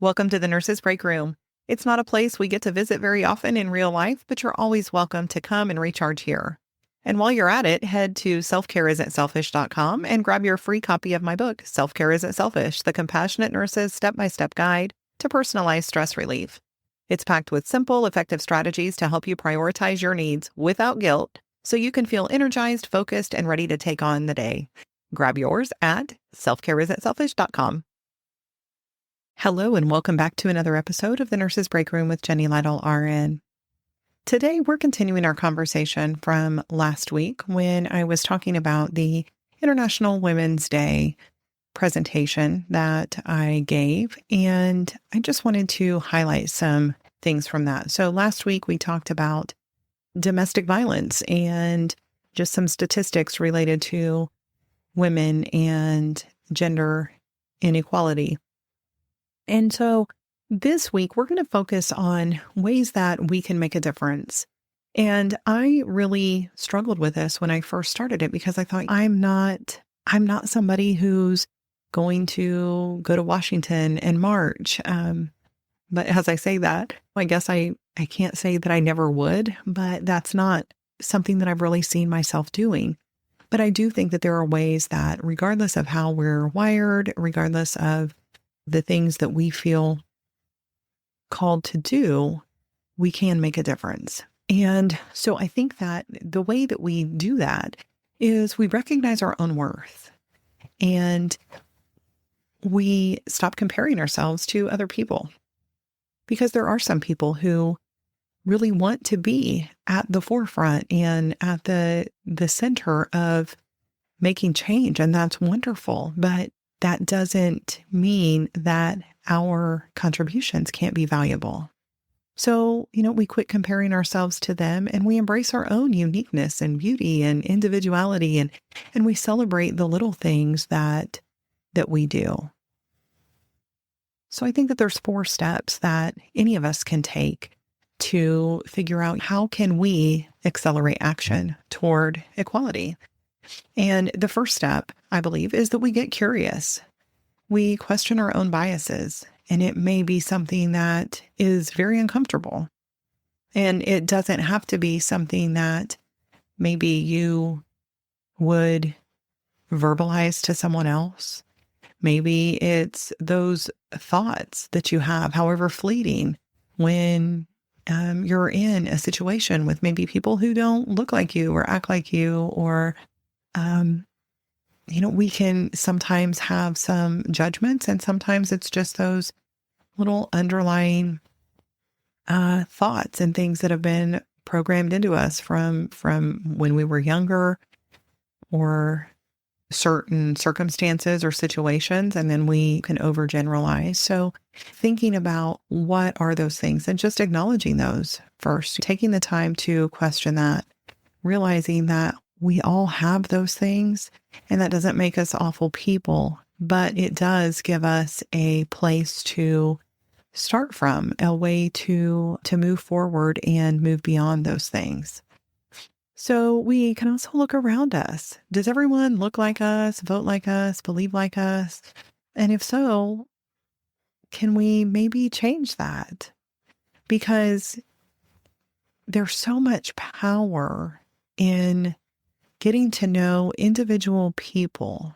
Welcome to the Nurses Breakroom. It's not a place we get to visit very often in real life, but you're always welcome to come and recharge here. And while you're at it, head to selfcareisn'tselfish.com and grab your free copy of my book, Self-Care Isn't Selfish, The Compassionate Nurse's Step-by-Step Guide to Personalized Stress Relief. It's packed with simple, effective strategies to help you prioritize your needs without guilt so you can feel energized, focused, and ready to take on the day. Grab yours at selfcareisn'tselfish.com. Hello, and welcome back to another episode of the Nurses Breakroom with Jenny Lytle, RN. Today, we're continuing our conversation from last week when I was talking about the International Women's Day presentation that I gave, and I just wanted to highlight some things from that. So last week, we talked about domestic violence and just some statistics related to women and gender inequality. And so this week, we're going to focus on ways that we can make a difference. And I really struggled with this when I first started it because I thought, I'm not somebody who's going to go to Washington and march. But as I say that, I guess I can't say that I never would, but that's not something that I've really seen myself doing. But I do think that there are ways that regardless of how we're wired, regardless of the things that we feel called to do, we can make a difference. And so I think that the way that we do that is we recognize our own worth and we stop comparing ourselves to other people. Because there are some people who really want to be at the forefront and at the center of making change, and that's wonderful. But that doesn't mean that our contributions can't be valuable. So, we quit comparing ourselves to them and we embrace our own uniqueness and beauty and individuality and we celebrate the little things that we do. So I think that there's 4 steps that any of us can take to figure out how can we accelerate action toward equality. And the first step, I believe, is that we get curious. We question our own biases, and it may be something that is very uncomfortable. And it doesn't have to be something that maybe you would verbalize to someone else. Maybe it's those thoughts that you have, however fleeting, when you're in a situation with maybe people who don't look like you or act like you, or we can sometimes have some judgments, and sometimes it's just those little underlying thoughts and things that have been programmed into us from when we were younger, or certain circumstances or situations, and then we can overgeneralize. So thinking about what are those things and just acknowledging those first, taking the time to question that, realizing that we all have those things, and that doesn't make us awful people, but it does give us a place to start from, a way to move forward and move beyond those things. So we can also look around us. Does everyone look like us, vote like us, believe like us? And if so, can we maybe change that? Because there's so much power in getting to know individual people.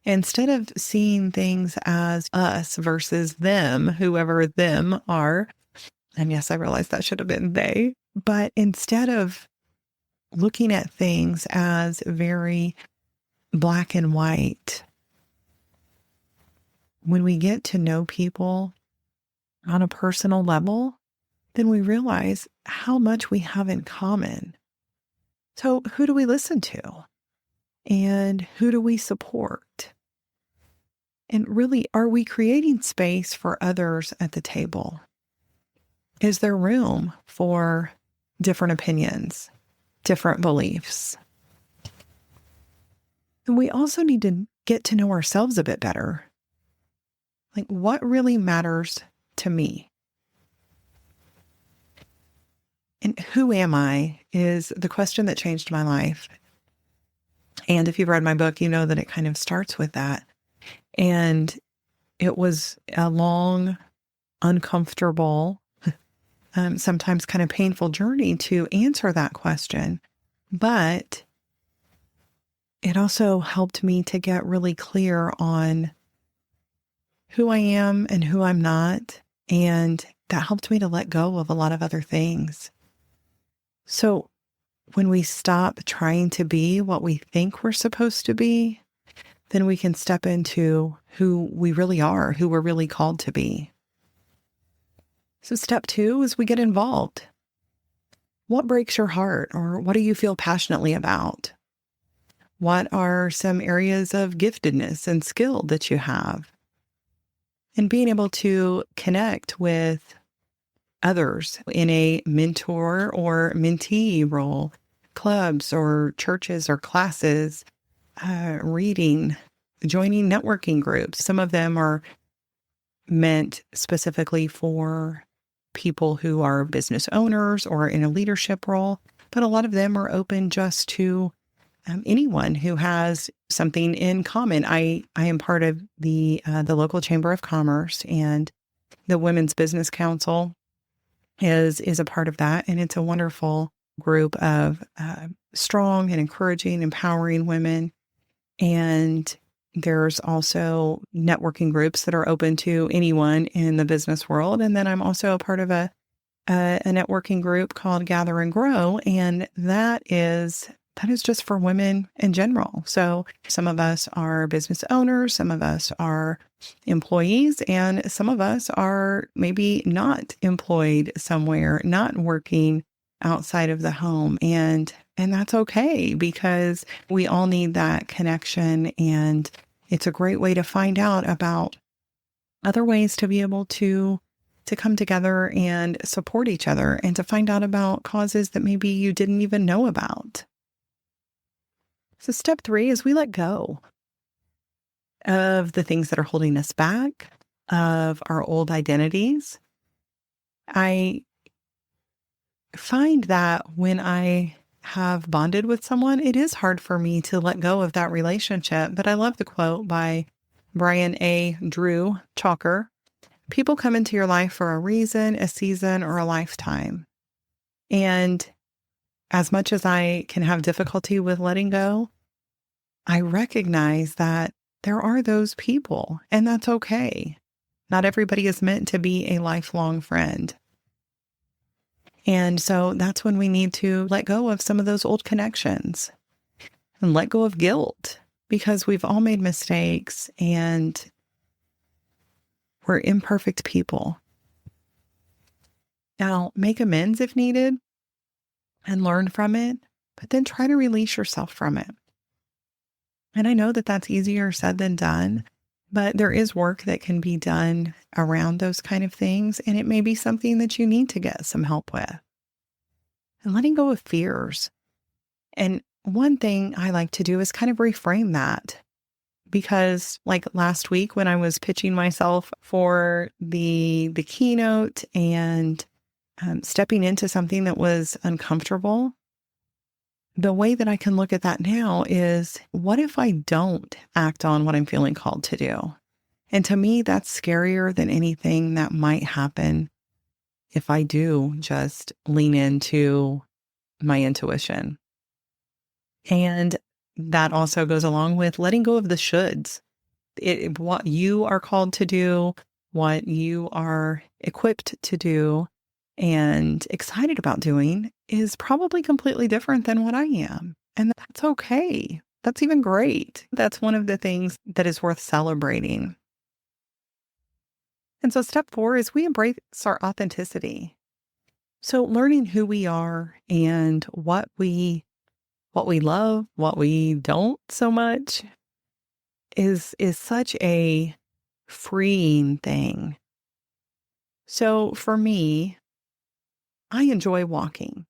Instead of seeing things as us versus them, whoever them are, and yes, I realize that should have been they, but instead of looking at things as very black and white, when we get to know people on a personal level, then we realize how much we have in common. So who do we listen to? And who do we support? And really, are we creating space for others at the table? Is there room for different opinions, different beliefs? And we also need to get to know ourselves a bit better. Like, what really matters to me? And who am I is the question that changed my life. And if you've read my book, you know that it kind of starts with that. And it was a long uncomfortable, sometimes kind of painful journey to answer that question. But it also helped me to get really clear on who I am and who I'm not. And that helped me to let go of a lot of other things. So when we stop trying to be what we think we're supposed to be, then we can step into who we really are, who we're really called to be. So step 2 is we get involved. What breaks your heart, or what do you feel passionately about? What are some areas of giftedness and skill that you have? And being able to connect with others in a mentor or mentee role, clubs or churches or classes, reading, joining networking groups. Some of them are meant specifically for people who are business owners or in a leadership role, but a lot of them are open just to anyone who has something in common. I am part of the local Chamber of Commerce, and the Women's Business Council is a part of that, and it's a wonderful group of strong and encouraging, empowering women. And there's also networking groups that are open to anyone in the business world. And then I'm also a part of a networking group called Gather and Grow, and that is just for women in general. So some of us are business owners, some of us are employees, and some of us are maybe not employed somewhere, not working outside of the home. And that's okay, because we all need that connection. And it's a great way to find out about other ways to be able to come together and support each other, and to find out about causes that maybe you didn't even know about. So step 3 is we let go of the things that are holding us back, of our old identities. I find that when I have bonded with someone, it is hard for me to let go of that relationship. But I love the quote by Brian A. Drew Chalker: "People come into your life for a reason, a season, or a lifetime." And as much as I can have difficulty with letting go, I recognize that there are those people, and that's okay. Not everybody is meant to be a lifelong friend. And so that's when we need to let go of some of those old connections and let go of guilt, because we've all made mistakes and we're imperfect people. Now, make amends if needed and learn from it, but then try to release yourself from it. And I know that that's easier said than done, but there is work that can be done around those kind of things, and it may be something that you need to get some help with. And letting go of fears. And one thing I like to do is kind of reframe that, because like last week when I was pitching myself for the keynote and stepping into something that was uncomfortable, the way that I can look at that now is, what if I don't act on what I'm feeling called to do? And to me, that's scarier than anything that might happen if I do just lean into my intuition. And that also goes along with letting go of the shoulds. What you are called to do, what you are equipped to do and excited about doing, is probably completely different than what I am. And that's okay. That's even great. That's one of the things that is worth celebrating. And so step 4 is we embrace our authenticity. So learning who we are and what we love, what we don't so much is such a freeing thing. So for me, I enjoy walking,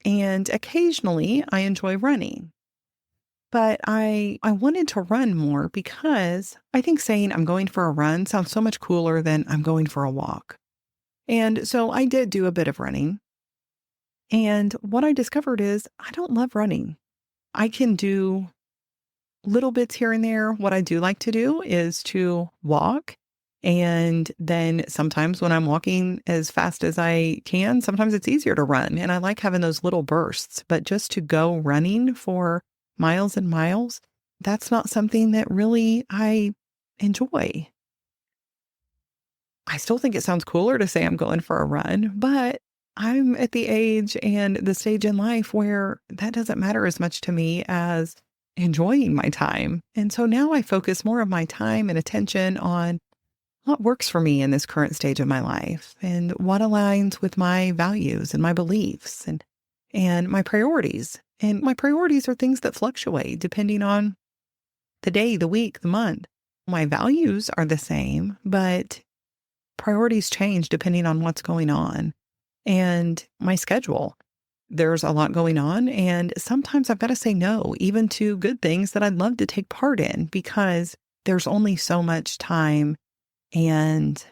and occasionally I enjoy running. But I wanted to run more, because I think saying I'm going for a run sounds so much cooler than I'm going for a walk. And so I did do a bit of running. And what I discovered is I don't love running. I can do little bits here and there. What I do like to do is to walk And then sometimes when I'm walking as fast as I can, sometimes it's easier to run. And I like having those little bursts. But just to go running for miles and miles, that's not something that really I enjoy. I still think it sounds cooler to say I'm going for a run, but I'm at the age and the stage in life where that doesn't matter as much to me as enjoying my time. And so now I focus more of my time and attention on what works for me in this current stage of my life and what aligns with my values and my beliefs and my priorities. And my priorities are things that fluctuate depending on the day, the week, the month. My values are the same, but priorities change depending on what's going on and my schedule. There's a lot going on, and sometimes I've got to say no, even to good things that I'd love to take part in because there's only so much time. And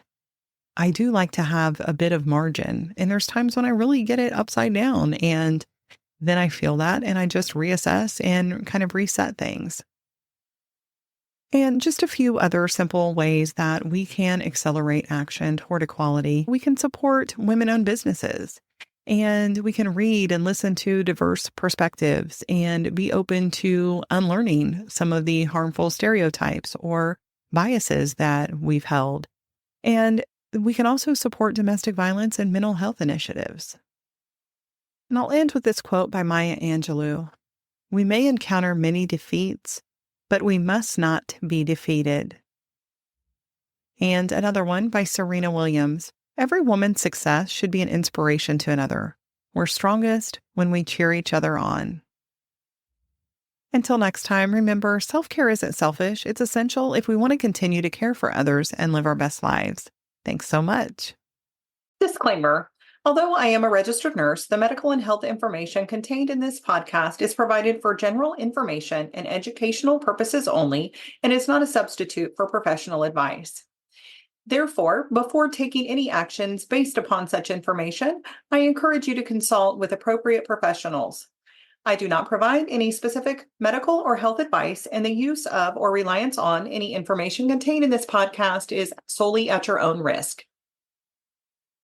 I do like to have a bit of margin. And there's times when I really get it upside down, and then I feel that and I just reassess and kind of reset things. And just a few other simple ways that we can accelerate action toward equality. We can support women-owned businesses, and we can read and listen to diverse perspectives and be open to unlearning some of the harmful stereotypes or biases that we've held. And we can also support domestic violence and mental health initiatives. And I'll end with this quote by Maya Angelou. We may encounter many defeats, but we must not be defeated. And another one by Serena Williams. Every woman's success should be an inspiration to another. We're strongest when we cheer each other on. Until next time, remember, self-care isn't selfish. It's essential if we want to continue to care for others and live our best lives. Thanks so much. Disclaimer. Although I am a registered nurse, the medical and health information contained in this podcast is provided for general information and educational purposes only and is not a substitute for professional advice. Therefore, before taking any actions based upon such information, I encourage you to consult with appropriate professionals. I do not provide any specific medical or health advice, and the use of or reliance on any information contained in this podcast is solely at your own risk.